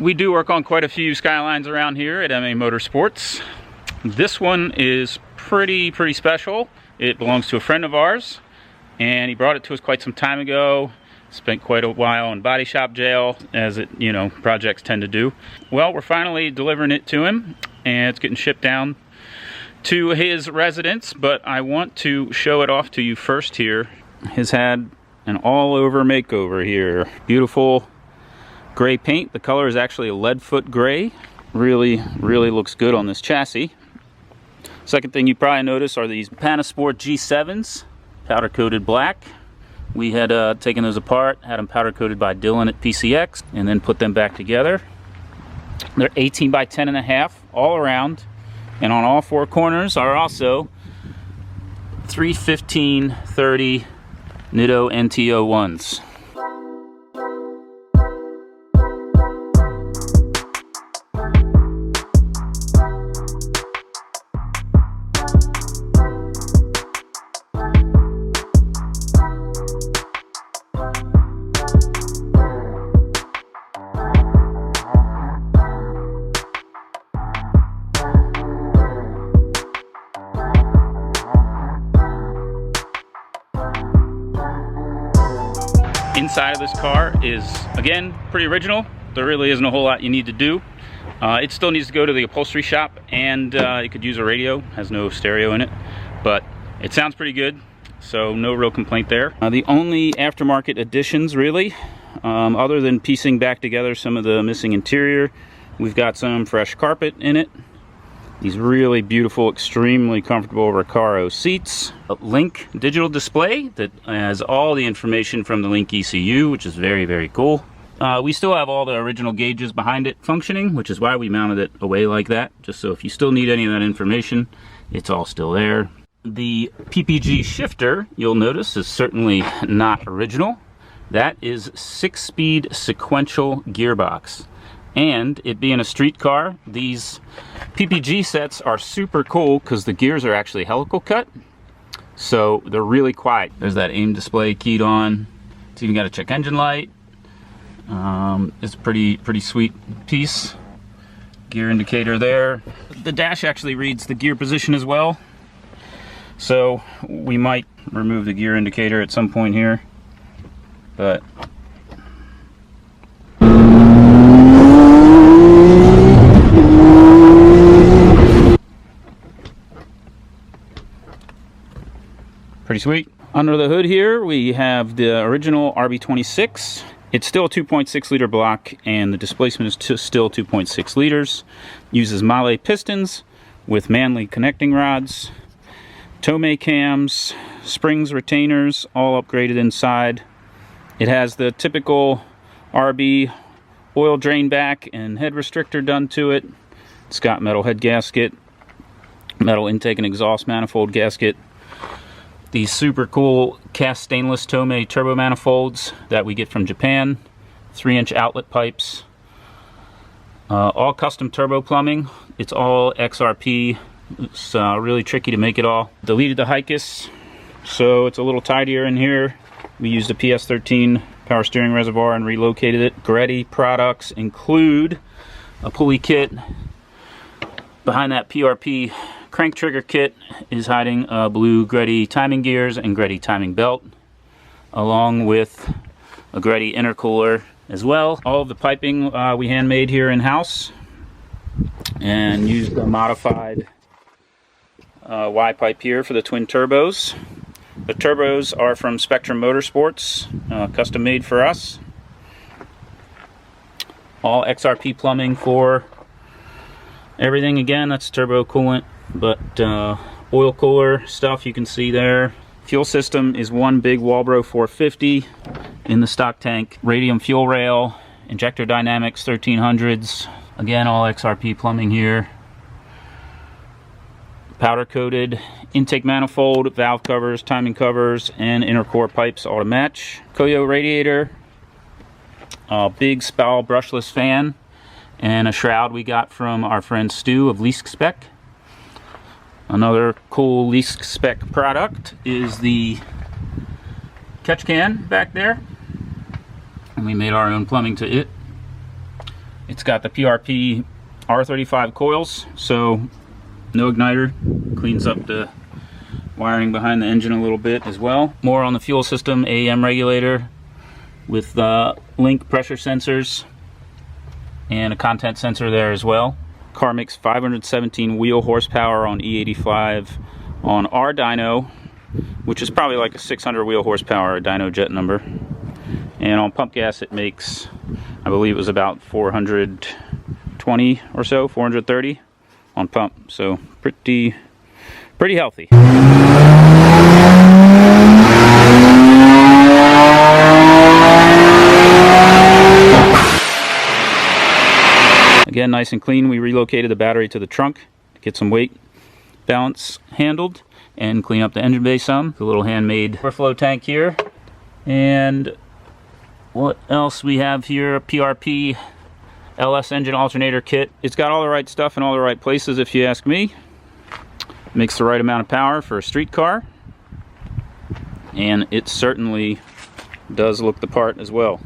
We do work on quite a few Skylines around here at MA-Motorsports. This one is pretty special. It belongs to a friend of ours, and he brought it to us quite some time ago. Spent quite a while in body shop jail, as it, projects tend to do. Well, we're finally delivering it to him, and it's getting shipped down to his residence, but I want to show it off to you first here. Has had an all-over makeover here. Beautiful gray paint. The color is actually a leadfoot gray. Really looks good on this chassis. Second thing you probably notice are these Panasport G7s, powder coated black. We had taken those apart, had them powder coated by Dylan at PCX, and then put them back together. They're 18 by 10.5 all around, and on all four corners are also 315/30 Nitto NT01s. Inside of this car is, again, pretty original. There really isn't a whole lot you need to do. It still needs to go to the upholstery shop, and it could use a radio. Has no stereo in it, but it sounds pretty good, so no real complaint there. The only aftermarket additions, really, other than piecing back together some of the missing interior, we've got some fresh carpet in it. These really beautiful, extremely comfortable Recaro seats. A Link digital display that has all the information from the Link ECU, which is very cool. We still have all the original gauges behind it functioning, which is why we mounted it away like that, just so if you still need any of that information, it's all still there. The PPG shifter, you'll notice, is certainly not original. That is 6-speed sequential gearbox. And it being a street car, these PPG sets are super cool because the gears are actually helical cut, so they're really quiet. There's that AIM display keyed on. It's even got a check engine light. It's a pretty sweet piece. Gear indicator there. The dash actually reads the gear position as well, so we might remove the gear indicator at some point here, but pretty sweet. Under the hood here, we have the original RB26. It's still a 2.6 liter block, and the displacement is still 2.6 liters. Uses Mahle pistons with Manley connecting rods, Tomei cams, springs, retainers, all upgraded inside. It has the typical RB oil drain back and head restrictor done to it. It's got metal head gasket, metal intake and exhaust manifold gasket. These super cool cast stainless Tomei turbo manifolds that we get from Japan, 3-inch outlet pipes, all custom turbo plumbing. It's all XRP. It's really tricky to make it all. Deleted the Hikis, so it's a little tidier in here. We used a PS13 power steering reservoir and relocated it. Greddy products include a pulley kit. Behind that PRP crank trigger kit is hiding blue Greddy timing gears and Greddy timing belt, along with a Greddy intercooler as well. All of the piping we handmade here in-house, and used a modified Y-pipe here for the twin turbos. The turbos are from Spectrum Motorsports, custom made for us. All XRP plumbing for everything. Again, that's turbo coolant, but oil cooler stuff you can see there. Fuel system is one big Walbro 450 in the stock tank. Radium fuel rail, injector dynamics 1300s. Again, all XRP plumbing here. Powder coated intake manifold, valve covers, timing covers, and inner core pipes all to match. Koyo radiator, big Spal brushless fan, and a shroud we got from our friend Stu of Leask Spec. Another cool Leask Spec product is the catch can back there, and we made our own plumbing to it. It's got the PRP R35 coils, so no igniter. Cleans up the wiring behind the engine a little bit as well. More on the fuel system, AEM regulator with link pressure sensors and a content sensor there as well. Car makes 517 wheel horsepower on E85 on our dyno, which is probably like a 600 wheel horsepower dyno jet number. And on pump gas it makes, I believe it was about 420 or so, 430 on pump. So pretty healthy. Again, nice and clean. We relocated the battery to the trunk to get some weight balance handled and clean up the engine bay some. The little handmade overflow tank here. And what else we have here? A PRP LS engine alternator kit. It's got all the right stuff in all the right places if you ask me. Makes the right amount of power for a street car. And it certainly does look the part as well.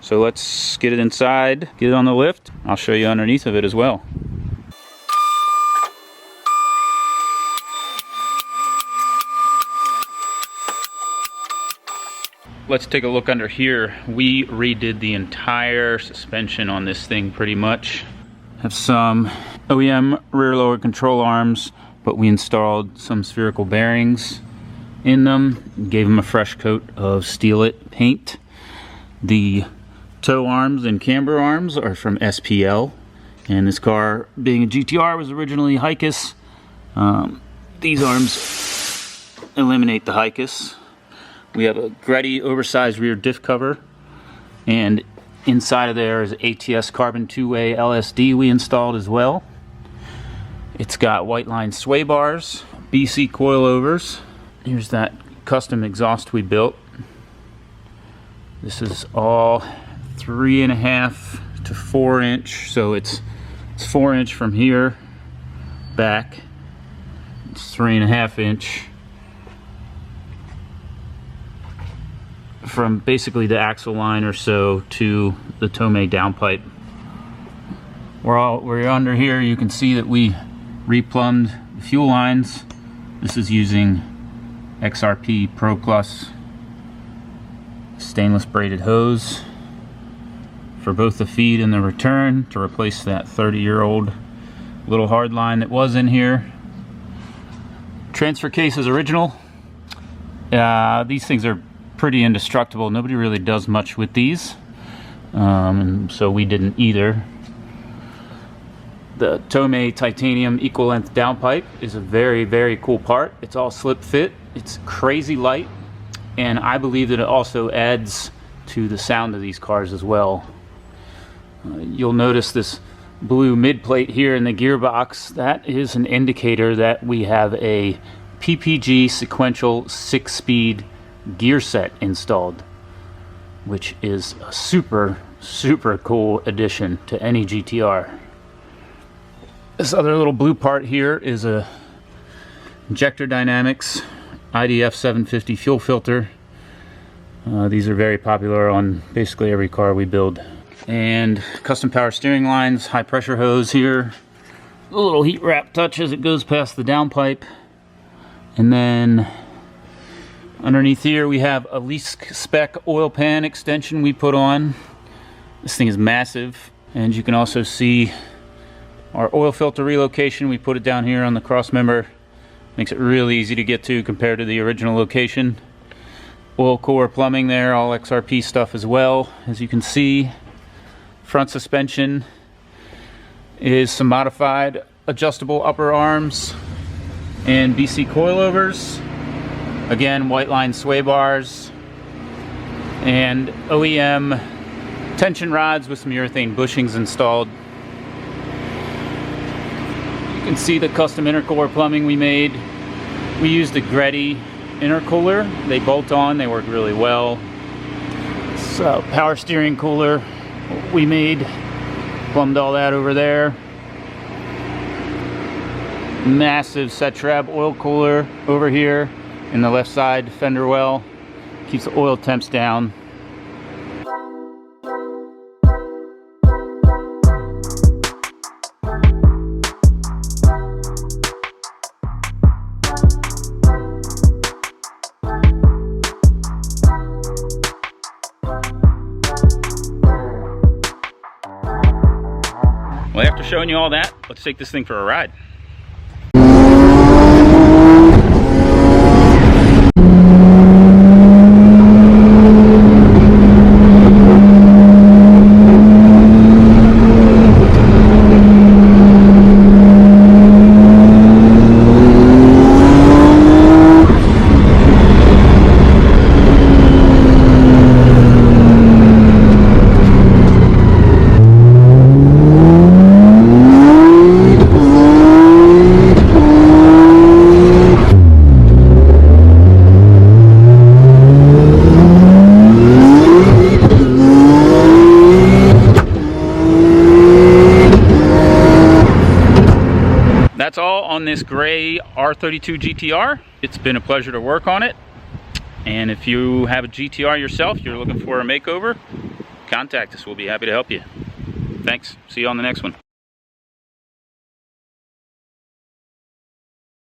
So let's get it inside, get it on the lift. I'll show you underneath of it as well. Let's take a look under here. We redid the entire suspension on this thing pretty much. Have some OEM rear lower control arms, but we installed some spherical bearings in them, gave them a fresh coat of Steelite paint. The toe arms and camber arms are from SPL, and this car, being a GTR, was originally Hicus. These arms eliminate the Hicus. We have a Gretty oversized rear diff cover, and inside of there is ATS carbon two-way LSD we installed as well. It's got white line sway bars, BC coilovers. Here's that custom exhaust we built. This is all 3.5 to 4 inch, so it's 4 inch from here back. It's 3.5 inch from basically the axle line or so to the Tomei downpipe. We're under here. You can see that we replumbed the fuel lines. This is using XRP Pro Plus stainless braided hose for both the feed and the return to replace that 30-year-old little hard line that was in here. Transfer case is original. These things are pretty indestructible. Nobody really does much with these, so we didn't either. The Tomei titanium equal length downpipe is a very cool part. It's all slip fit. It's crazy light, and I believe that it also adds to the sound of these cars as well. You'll notice this blue mid plate here in the gearbox. That is an indicator that we have a PPG sequential 6-speed gear set installed, which is a super cool addition to any GTR. This other little blue part here is a Injector Dynamics IDF 750 fuel filter. These are very popular on basically every car we build. And custom power steering lines, high pressure hose here, a little heat wrap touch as it goes past the downpipe. And then underneath here we have a Leask Spec oil pan extension we put on. This thing is massive, and you can also see our oil filter relocation. We put it down here on the cross member. Makes it really easy to get to compared to the original location. Oil cooler plumbing there, all XRP stuff as well, as you can see. Front suspension is some modified adjustable upper arms and BC coilovers. Again, white line sway bars and OEM tension rods with some urethane bushings installed. You can see the custom intercooler plumbing we made. We used a Gretty intercooler. They bolt on, they work really well. So power steering cooler we made, plumbed all that over there. Massive Setrab oil cooler over here in the left side fender well. Keeps the oil temps down. Well, after showing you all that, let's take this thing for a ride. That's all on this gray R32 GTR. It's been a pleasure to work on it. And if you have a GTR yourself, you're looking for a makeover, contact us. We'll be happy to help you. Thanks. See you on the next one.